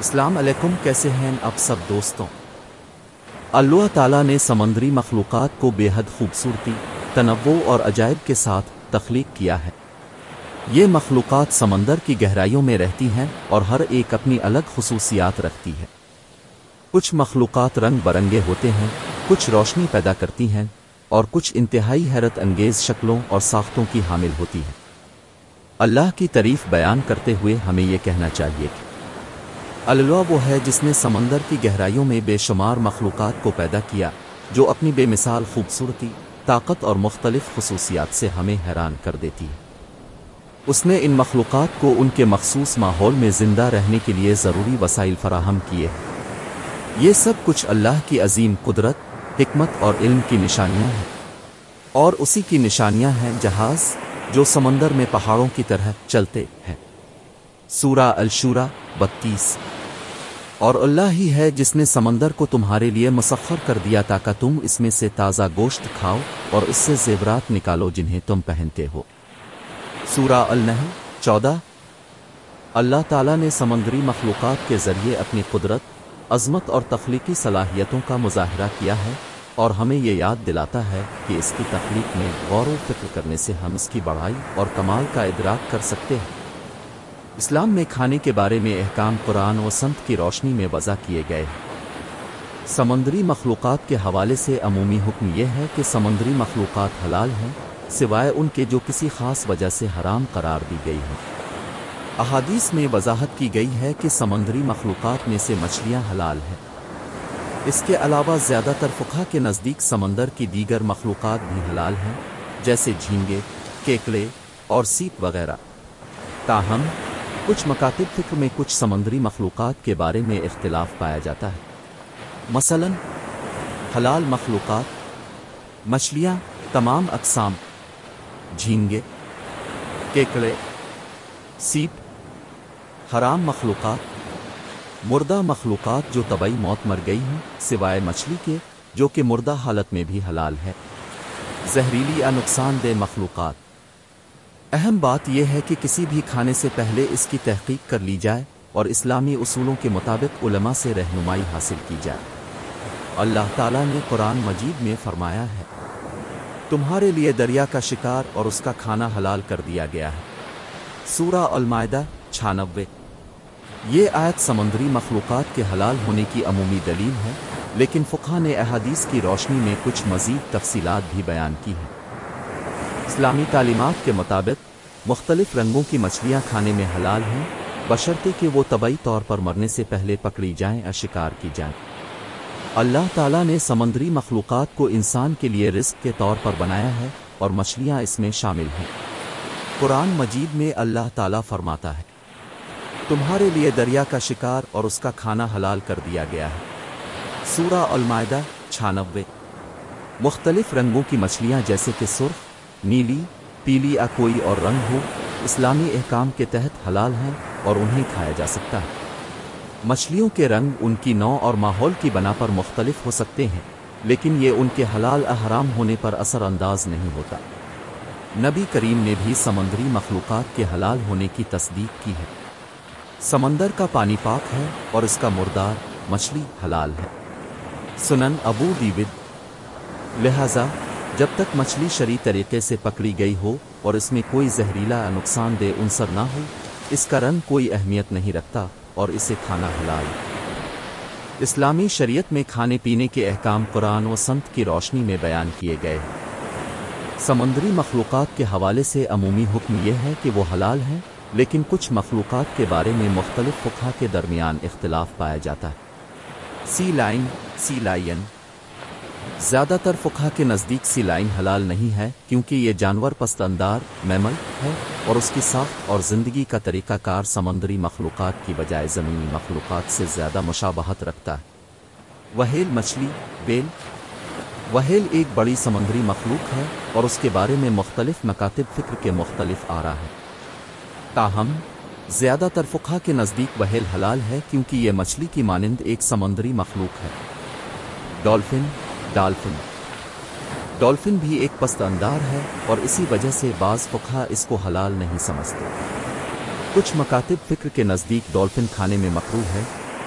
السلام علیکم، کیسے ہیں اب سب دوستوں؟ اللہ تعالیٰ نے سمندری مخلوقات کو بے حد خوبصورتی، تنوع اور عجائب کے ساتھ تخلیق کیا ہے۔ یہ مخلوقات سمندر کی گہرائیوں میں رہتی ہیں اور ہر ایک اپنی الگ خصوصیات رکھتی ہے۔ کچھ مخلوقات رنگ برنگے ہوتے ہیں، کچھ روشنی پیدا کرتی ہیں اور کچھ انتہائی حیرت انگیز شکلوں اور ساختوں کی حامل ہوتی ہیں۔ اللہ کی تعریف بیان کرتے ہوئے ہمیں یہ کہنا چاہیے کہ اللہ وہ ہے جس نے سمندر کی گہرائیوں میں بے شمار مخلوقات کو پیدا کیا، جو اپنی بے مثال خوبصورتی، طاقت اور مختلف خصوصیات سے ہمیں حیران کر دیتی ہے۔ اس نے ان مخلوقات کو ان کے مخصوص ماحول میں زندہ رہنے کے لیے ضروری وسائل فراہم کیے ہیں۔ یہ سب کچھ اللہ کی عظیم قدرت، حکمت اور علم کی نشانیاں ہیں، اور اسی کی نشانیاں ہیں جہاز جو سمندر میں پہاڑوں کی طرح چلتے ہیں۔ سورہ الشورى 32۔ اور اللہ ہی ہے جس نے سمندر کو تمہارے لیے مسخر کر دیا تاکہ تم اس میں سے تازہ گوشت کھاؤ اور اس سے زیورات نکالو جنہیں تم پہنتے ہو۔ سورہ النحل 14۔ اللہ تعالیٰ نے سمندری مخلوقات کے ذریعے اپنی قدرت، عظمت اور تخلیقی صلاحیتوں کا مظاہرہ کیا ہے، اور ہمیں یہ یاد دلاتا ہے کہ اس کی تخلیق میں غور و فکر کرنے سے ہم اس کی بڑائی اور کمال کا ادراک کر سکتے ہیں۔ اسلام میں کھانے کے بارے میں احکام قرآن و سنت کی روشنی میں وضع کیے گئے ہیں۔ سمندری مخلوقات کے حوالے سے عمومی حکم یہ ہے کہ سمندری مخلوقات حلال ہیں، سوائے ان کے جو کسی خاص وجہ سے حرام قرار دی گئی ہیں۔ احادیث میں وضاحت کی گئی ہے کہ سمندری مخلوقات میں سے مچھلیاں حلال ہیں۔ اس کے علاوہ زیادہ تر فقہا کے نزدیک سمندر کی دیگر مخلوقات بھی حلال ہیں، جیسے جھینگے، کیکڑے اور سیپ وغیرہ۔ تاہم کچھ مکاتب فکر میں کچھ سمندری مخلوقات کے بارے میں اختلاف پایا جاتا ہے۔ مثلا حلال مخلوقات: مچھلیاں تمام اقسام، جھینگے، کیکڑے، سیپ۔ حرام مخلوقات: مردہ مخلوقات جو طبعی موت مر گئی ہیں، سوائے مچھلی کے جو کہ مردہ حالت میں بھی حلال ہے۔ زہریلی یا نقصان دہ مخلوقات: اہم بات یہ ہے کہ کسی بھی کھانے سے پہلے اس کی تحقیق کر لی جائے اور اسلامی اصولوں کے مطابق علماء سے رہنمائی حاصل کی جائے۔ اللہ تعالیٰ نے قرآن مجید میں فرمایا ہے، تمہارے لیے دریا کا شکار اور اس کا کھانا حلال کر دیا گیا ہے۔ سورہ المائدہ 96۔ یہ آیت سمندری مخلوقات کے حلال ہونے کی عمومی دلیل ہے، لیکن فقہا نے احادیث کی روشنی میں کچھ مزید تفصیلات بھی بیان کی ہیں۔ اسلامی تعلیمات کے مطابق مختلف رنگوں کی مچھلیاں کھانے میں حلال ہیں، بشرطے کہ وہ طبعی طور پر مرنے سے پہلے پکڑی جائیں یا شکار کی جائیں۔ اللہ تعالیٰ نے سمندری مخلوقات کو انسان کے لیے رزق کے طور پر بنایا ہے اور مچھلیاں اس میں شامل ہیں۔ قرآن مجید میں اللہ تعالیٰ فرماتا ہے، تمہارے لیے دریا کا شکار اور اس کا کھانا حلال کر دیا گیا ہے۔ سورہ المائدہ 96۔ مختلف رنگوں کی مچھلیاں جیسے کہ سرخ، نیلی، پیلی یا کوئی اور رنگ ہو، اسلامی احکام کے تحت حلال ہیں اور انہیں کھایا جا سکتا ہے۔ مچھلیوں کے رنگ ان کی نوع اور ماحول کی بنا پر مختلف ہو سکتے ہیں، لیکن یہ ان کے حلال یا حرام ہونے پر اثر انداز نہیں ہوتا۔ نبی کریم نے بھی سمندری مخلوقات کے حلال ہونے کی تصدیق کی ہے۔ سمندر کا پانی پاک ہے اور اس کا مردار، مچھلی، حلال ہے۔ سنن ابو داؤد۔ لہذا جب تک مچھلی شرعی طریقے سے پکڑی گئی ہو اور اس میں کوئی زہریلا یا نقصان دہ عنصر نہ ہو، اس کا رنگ کوئی اہمیت نہیں رکھتا اور اسے کھانا حلال ہے۔ اسلامی شریعت میں کھانے پینے کے احکام قرآن و سنت کی روشنی میں بیان کیے گئے ہیں۔ سمندری مخلوقات کے حوالے سے عمومی حکم یہ ہے کہ وہ حلال ہیں، لیکن کچھ مخلوقات کے بارے میں مختلف فقہا کے درمیان اختلاف پایا جاتا ہے۔ سی لائن۔ زیادہ تر فقہا کے نزدیک سی لائن حلال نہیں ہے، کیونکہ یہ جانور پست اندار میمل ہے اور اس کی ساخت اور زندگی کا طریقہ کار سمندری مخلوقات کی بجائے زمینی مخلوقات سے زیادہ مشابہت رکھتا ہے۔ وہیل مچھلی، بیل۔ وہیل ایک بڑی سمندری مخلوق ہے اور اس کے بارے میں مختلف مکاتب فکر کے مختلف آراء ہیں۔ تاہم زیادہ تر فقہا کے نزدیک وہیل حلال ہے، کیونکہ یہ مچھلی کی مانند ایک سمندری مخلوق ہے۔ ڈالفن بھی ایک پست اندار ہے اور اسی وجہ سے بعض فقہا اس کو حلال نہیں سمجھتے۔ کچھ مکاتب فکر کے نزدیک ڈالفن کھانے میں مکروہ ہے،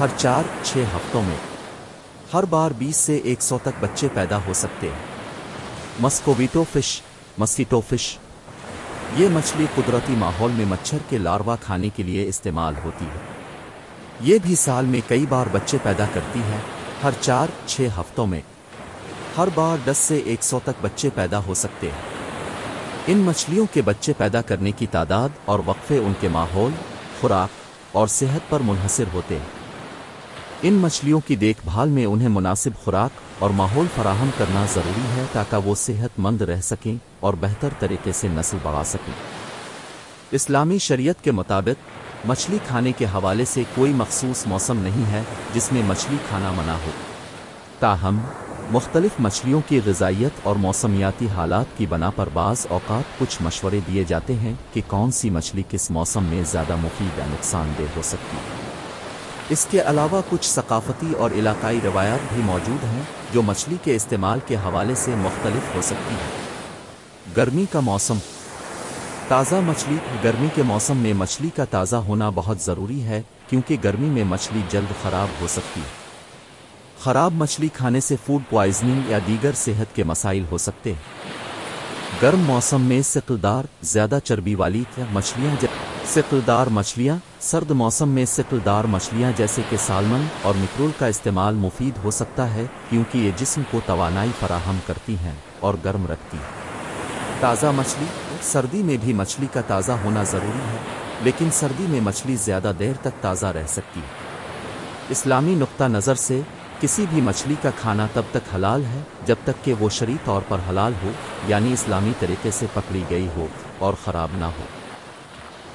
ہر 4-6 ہفتوں میں ہر بار 20 سے 100 تک بچے پیدا ہو سکتے ہیں۔ مسکیٹو فش یہ مچھلی قدرتی ماحول میں مچھر کے لاروا کھانے کے لیے استعمال ہوتی ہے۔ یہ بھی سال میں کئی بار بچے پیدا کرتی ہے۔ ہر 4-6 ہفتوں میں ہر بار 10 سے 100 تک بچے پیدا ہو سکتے ہیں۔ ان مچھلیوں کے بچے پیدا کرنے کی تعداد اور وقفے ان کے ماحول، خوراک اور صحت پر منحصر ہوتے ہیں۔ ان مچھلیوں کی دیکھ بھال میں انہیں مناسب خوراک اور ماحول فراہم کرنا ضروری ہے تاکہ وہ صحت مند رہ سکیں اور بہتر طریقے سے نسل بڑھا سکیں۔ اسلامی شریعت کے مطابق مچھلی کھانے کے حوالے سے کوئی مخصوص موسم نہیں ہے جس میں مچھلی کھانا منع ہو۔ تاہم مختلف مچھلیوں کی غذائیت اور موسمیاتی حالات کی بنا پر بعض اوقات کچھ مشورے دیے جاتے ہیں کہ کون سی مچھلی کس موسم میں زیادہ مفید یا نقصان دہ ہو سکتی ہے۔ اس کے علاوہ کچھ ثقافتی اور علاقائی روایات بھی موجود ہیں جو مچھلی کے استعمال کے حوالے سے مختلف ہو سکتی ہیں۔ گرمی کا موسم۔ تازہ مچھلی۔ گرمی کے موسم میں مچھلی کا تازہ ہونا بہت ضروری ہے کیونکہ گرمی میں مچھلی جلد خراب ہو سکتی ہے۔ خراب مچھلی کھانے سے فوڈ پوائزننگ یا دیگر صحت کے مسائل ہو سکتے ہیں۔ گرم موسم میں سقلدار زیادہ چربی والی مچھلیاں سرد موسم میں سقلدار مچھلیاں جیسے کہ سالمن اور میکرول کا استعمال مفید ہو سکتا ہے کیونکہ یہ جسم کو توانائی فراہم کرتی ہیں اور گرم رکھتی ہیں۔ تازہ مچھلی۔ سردی میں بھی مچھلی کا تازہ ہونا ضروری ہے لیکن سردی میں مچھلی زیادہ دیر تک تازہ رہ سکتی ہے۔ اسلامی نقطہ نظر سے کسی بھی مچھلی کا کھانا تب تک حلال ہے جب تک کہ وہ شرعی طور پر حلال ہو، یعنی اسلامی طریقے سے پکڑی گئی ہو اور خراب نہ ہو۔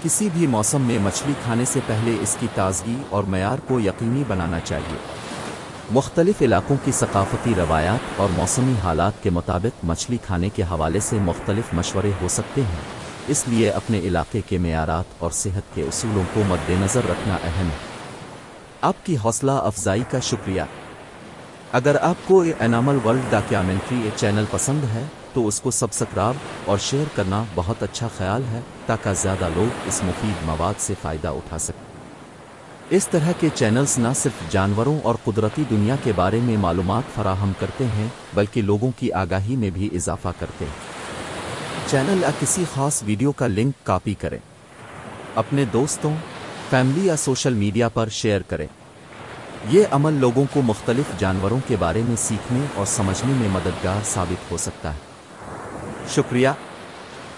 کسی بھی موسم میں مچھلی کھانے سے پہلے اس کی تازگی اور معیار کو یقینی بنانا چاہیے۔ مختلف علاقوں کی ثقافتی روایات اور موسمی حالات کے مطابق مچھلی کھانے کے حوالے سے مختلف مشورے ہو سکتے ہیں، اس لیے اپنے علاقے کے معیارات اور صحت کے اصولوں کو مد نظر رکھنا اہم ہے۔ آپ کی حوصلہ افزائی کا شکریہ۔ اگر آپ کو انیمل ورلڈ ڈاکیومنٹری چینل پسند ہے تو اس کو سبسکرائب اور شیئر کرنا بہت اچھا خیال ہے تاکہ زیادہ لوگ اس مفید مواد سے فائدہ اٹھا سکیں۔ اس طرح کے چینلز نہ صرف جانوروں اور قدرتی دنیا کے بارے میں معلومات فراہم کرتے ہیں بلکہ لوگوں کی آگاہی میں بھی اضافہ کرتے ہیں۔ چینل یا کسی خاص ویڈیو کا لنک کاپی کریں، اپنے دوستوں، فیملی یا سوشل میڈیا پر شیئر کریں۔ یہ عمل لوگوں کو مختلف جانوروں کے بارے میں سیکھنے اور سمجھنے میں مددگار ثابت ہو سکتا ہے۔ شکریہ۔